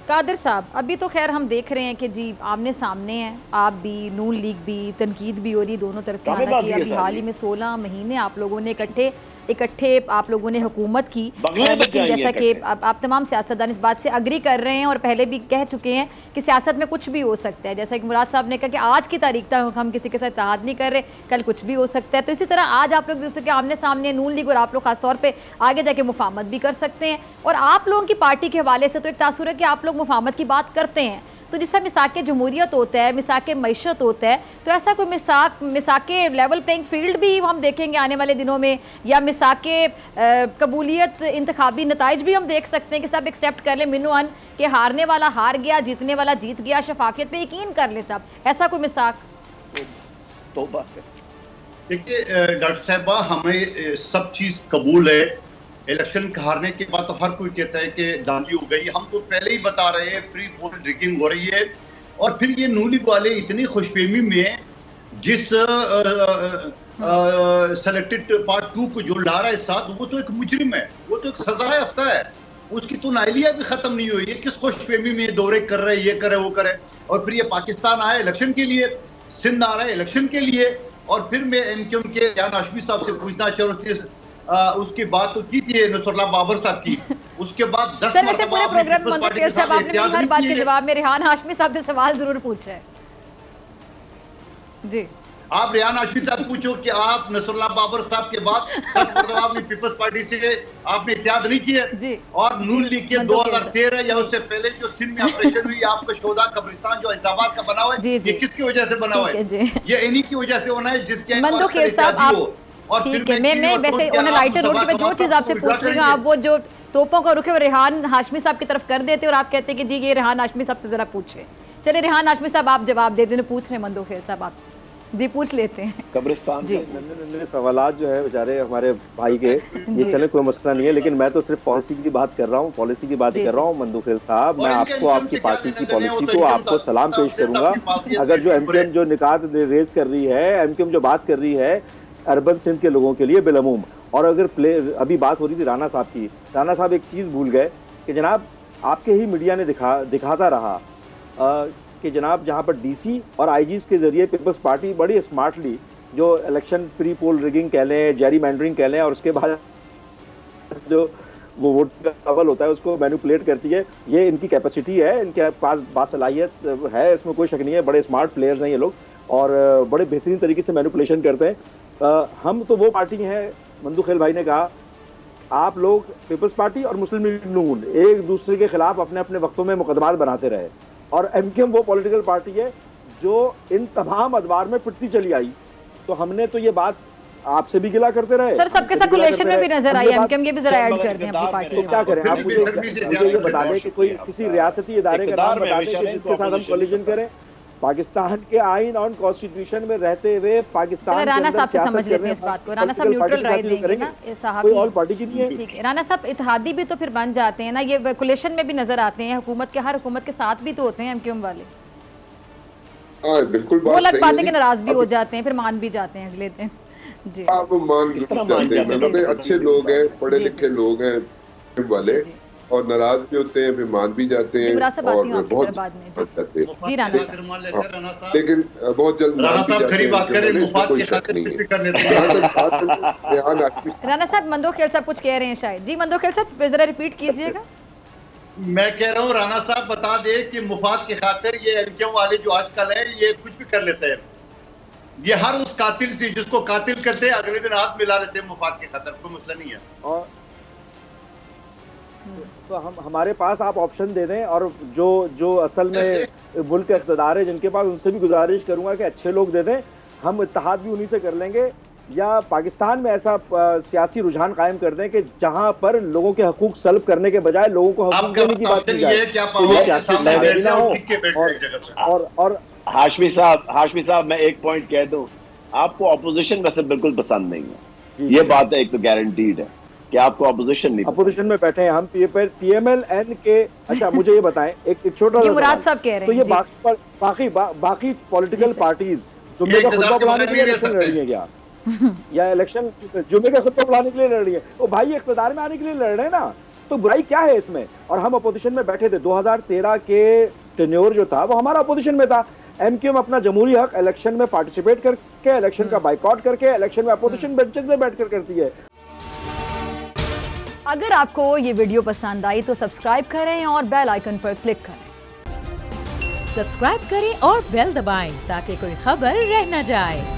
कादिर साहब, अभी तो खैर हम देख रहे हैं कि जी आमने सामने हैं, आप भी, नून लीग भी, तनकीद भी हो रही दोनों तरफ से। हालांकि अभी हाल ही में 16 महीने आप लोगों ने इकट्ठे आप लोगों ने हुकूमत की, लेकिन जैसा कि आप तमाम सियासतदान इस बात से अग्री कर रहे हैं और पहले भी कह चुके हैं कि सियासत में कुछ भी हो सकता है। जैसा कि मुराद साहब ने कहा कि आज की तारीख तक हम किसी के साथ इत्तेहाद नहीं कर रहे, कल कुछ भी हो सकता है। तो इसी तरह आज आप लोग दूसरे के आमने सामने नून लीग और आप लोग खासतौर पर आगे जाके मुफाहमत भी कर सकते हैं। और आप लोगों की पार्टी के हवाले से तो एक तासुर है कि आप लोग मुफाहमत की बात करते हैं, तो जिससे मिसाक जमहूरियत होता है, मिसाक मैशत होता है, तो ऐसा कोई मिसाक लेवल प्लेइंग फील्ड भी हम देखेंगे आने वाले दिनों में, या मिसाक कबूलियत इंतखाबी नताइज भी हम देख सकते हैं कि सब एक्सेप्ट कर ले मिनो अन कि हारने वाला हार गया, जीतने वाला जीत गया, शफाफियत पे यकीन कर ले सब, ऐसा कोई मिसाक? तो बात है, देखिए डॉक्टर साहबा, हमें सब चीज़ कबूल है। इलेक्शन हारने के बाद तो हर कोई कहता है कि धांधली हो गई। हम तो पहले ही बता रहे हैं प्री पोल रिगिंग हो रही है। और फिर ये नून लीग वाले इतनी खुशफहमी में जिस सेलेक्टेड पार्ट 2 को जो ला रहा है साथ, वो तो एक मुजरिम है, वो तो एक सजा याफ्ता है, उसकी तो नाइलिया भी खत्म नहीं हुई है। किस खुशफहमी में दौरे कर रहे, ये करे वो करे। और फिर ये पाकिस्तान आया इलेक्शन के लिए, सिंध आ रहा है इलेक्शन के लिए। और फिर मैं एमक्यूएम के रियान हाशमी साहब से पूछना चाह रही थी, उसकी बात तो की थी नसरुल्लाह बाबर साहब की, उसके बाद 10 सर, वैसे पूरे प्रोग्राम मंदोखेल साहब आपने हर बात के जवाब में रेहान हाशमी साहब से सवाल जरूर पूछा है जी। आप रेहान हाशमी साहब पूछो कि आप नसरुल्लाह बाबर साहब के बाद 10 मरतबा आपने पीपल्स पार्टी से आपने इत्तेहाद नहीं किया जी। और नून लीग के 2013 या उससे पहले जो सिंध में ऑपरेशन हुई, आपका शोधा कब्रिस्तान जो इस्लामाबाद का बना हुआ है, ये किसकी वजह से बना हुआ है? ये इन्हीं की वजह से होना है जिसके मंदोखेल साहब। ठीक है, मैं वैसे उन्हें लाइटर रोड पे जो चीज़ आपसे पूछ रही हूँ, आप वो जो तोपों का रुख है वो रेहान हाशमी साहब की तरफ कर देते और आप कहते हैं कि जी ये रेहान हाशमी साहब से जरा पूछे। चलिए रेहान हाशमी साहब आप जवाब दे दें, पूछ रहे हैं मंदोखेल साहब आपसे जी, पूछ लेते हैं। कब्रिस्तान जी नन्हे सवालात जो है बेचारे हमारे भाई के, ये चले कोई मसला नहीं है, लेकिन मैं तो सिर्फ पॉलिसी की बात कर रहा हूँ, पॉलिसी की बात कर रहा हूँ। मंदोखेल साहब, मैं आपको आपकी पार्टी की पॉलिसी को आपको सलाम पेश करूंगा। अगर जो एमक्यूएम जो निकात रेज कर रही है, एमक्यूएम जो बात कर रही है अर्बन सिंध के लोगों के लिए बिलअमूम, और अगर अभी बात हो रही थी राना साहब की, राना साहब एक चीज़ भूल गए कि जनाब आपके ही मीडिया ने दिखाता रहा कि जनाब जहां पर डीसी और आईजीज के जरिए पीपल्स पार्टी बड़ी स्मार्टली जो इलेक्शन प्री पोल रिगिंग कह लें, जेरी मैंडरिंग कह लें, और उसके बाद जो वो वोट का अवल होता है उसको मैनिपुलेट करती है, ये इनकी कैपेसिटी है, इनके पास बासलाहियत है, इसमें कोई शक नहीं है। बड़े स्मार्ट प्लेयर्स हैं ये लोग और बड़े बेहतरीन तरीके से मैनिपुलेशन करते हैं। हम तो वो पार्टी हैं, मंदोखेल भाई ने कहा, आप लोग पीपल्स पार्टी और मुस्लिम लीग नून एक दूसरे के खिलाफ अपने अपने वक्तों में मुकदमात बनाते रहे, और एमक्यूएम वो पॉलिटिकल पार्टी है जो इन तमाम अदवार में पिटती चली आई। तो हमने तो ये बात आपसे भी गिला करते रहे। सर, सबके साथ कोलेशन में भी नजर आई एमक्यूएम, ये भी जरा ऐड कर दें अपनी पार्टी। तो क्या करें, आप मुझे ये बता दें कि कोई किसी रियासती इदारे का नाम बता दें जिसके साथ हम कोलिजन करें। पाकिस्तान के आइन और कॉन्स्टिट्यूशन में रहते हुए पाकिस्तान राना साहब से समझ लेते हैं इस बात को। राना साहब न्यूट्रल राय देंगे ना साहब, कोई और पार्टी की नहीं है। ठीक है राना साहब, इत्तेहादी भी तो फिर बन जाते हैं ना, ये कोलिशन में भी नजर आते हैं, हुकूमत के हर हुकूमत के साथ भी तो होते हैं एमक्यूएम वाले। बिल्कुल वो अलग बात है कि नाराज भी हो जाते हैं, फिर मान भी जाते हैं अगले दिन जी। आप मान जाते हैं, मतलब अच्छे लोग हैं, पढ़े लिखे लोग हैं वाले, और नाराज भी होते हैं, फिर मान भी जाते हैं, और बहुत जाते हैं जी। राना साहब, लेकिन बहुत जल्द राना साहब खरी बात करें, मुफाद की खातिर कर लेते हैं। राना साहब, मंदोखेल साहब कुछ कह रहे हैं शायद जी। मंदोखेल साहब जरा रिपीट कीजिएगा। मैं कह रहा हूँ राना साहब बता दे कि मुफाद की खातिर ये एमक्यूएम वाले जो आजकल है ये कुछ भी कर लेते हैं। ये हर उस कातिल से जिसको कातिल करते हैं अगले दिन हाथ मिला लेते हैं मुफाद की खातिर, कोई मसला नहीं है। और तो हमारे पास आप ऑप्शन दे दें, और जो असल में मुल्क का इक़्तिदार है जिनके पास, उनसे भी गुजारिश करूंगा कि अच्छे लोग दे दें, हम इत्तेहाद भी उन्हीं से कर लेंगे, या पाकिस्तान में ऐसा सियासी रुझान कायम कर दें कि जहां पर लोगों के हकूक सल्ब करने के बजाय लोगों को हकूक देने की बात की जाए। और हाशमी साहब मैं एक पॉइंट कह दूं, आपको ऑपोजिशन वैसे बिल्कुल पसंद नहीं है, ये बात है एक तो गारंटीड है कि आपको अपोजिशन नहीं, अपोजिशन में बैठे हैं हम पीएमएलएन के। अच्छा मुझे ये बताएं, एक छोटा सा मुराद साहब कह रहे हैं, तो ये बाकी पॉलिटिकल पार्टीज जुम्मे का खुतबा बुलाने के लिए इलेक्शन लड़ रही है क्या, या इलेक्शन जुम्मे का खुतबा बुलाने के लिए लड़ रही है? तो भाई इख्तिदार में आने के लिए लड़ रहे हैं ना, तो बुराई क्या है इसमें? और हम अपोजिशन में बैठे थे, 2013 के टेन्योर जो था वो हमारा अपोजिशन में था। एमक्यूएम अपना जमहूरी हक इलेक्शन में पार्टिसिपेट करके, इलेक्शन का बाइकआउट करके, इलेक्शन में अपोजिशन बेंचेस में बैठकर करती है। अगर आपको ये वीडियो पसंद आई तो सब्सक्राइब करें और बेल आइकन पर क्लिक करें। सब्सक्राइब करें और बेल दबाएं ताकि कोई खबर रह न जाए।